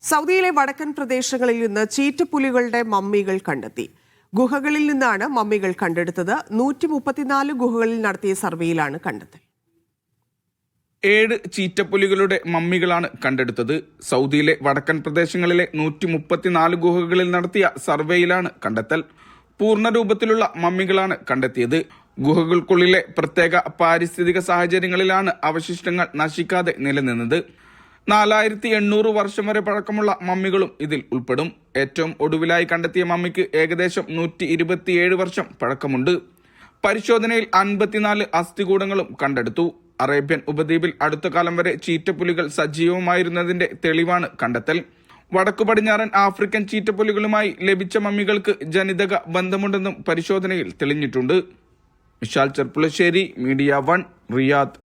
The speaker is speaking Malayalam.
സൗദിയിലെ വടക്കൻ പ്രദേശങ്ങളിൽ നിന്ന് ചീറ്റപ്പുലികളുടെ മമ്മികൾ കണ്ടെത്തി. ഗുഹകളിൽ നിന്നാണ് മമ്മികൾ കണ്ടെടുത്തത്. 134 ഗുഹകളിൽ നടത്തിയ സർവേയിലാണ് കണ്ടെത്തൽ. 7 ചീറ്റപ്പുലികളുടെ മമ്മികളാണ് കണ്ടെടുത്തത്. സൗദിയിലെ വടക്കൻ പ്രദേശങ്ങളിലെ 134 ഗുഹകളിൽ നടത്തിയ സർവേയിലാണ് കണ്ടെത്തൽ. പൂർണ്ണ രൂപത്തിലുള്ള മമ്മികളാണ് കണ്ടെത്തിയത്. ഗുഹകൾക്കുള്ളിലെ പ്രത്യേക പാരിസ്ഥിതിക സാഹചര്യങ്ങളിലാണ് അവശിഷ്ടങ്ങൾ നശിക്കാതെ നിലനിന്നത്. 4800 വർഷം വരെ പഴക്കമുള്ള മമ്മികളും ഇതിൽ ഉൾപ്പെടും. ഏറ്റവും ഒടുവിലായി കണ്ടെത്തിയ മമ്മിക്ക് ഏകദേശം 127 വർഷം പഴക്കമുണ്ട്. പരിശോധനയിൽ 54 അസ്ഥികൂടങ്ങളും കണ്ടെടുത്തു. അറേബ്യൻ ഉപദ്വീപിൽ അടുത്ത കാലം വരെ ചീറ്റപ്പുലികൾ സജീവമായിരുന്നതിന്റെ തെളിവാണ് കണ്ടെത്തൽ. വടക്കു പടിഞ്ഞാറൻ ആഫ്രിക്കൻ ചീറ്റപ്പുലികളുമായി ലഭിച്ച മമ്മികൾക്ക് ജനിതക ബന്ധമുണ്ടെന്നും പരിശോധനയിൽ തെളിഞ്ഞിട്ടുണ്ട്. Vishal Cherpulassery, media 1, Riyadh.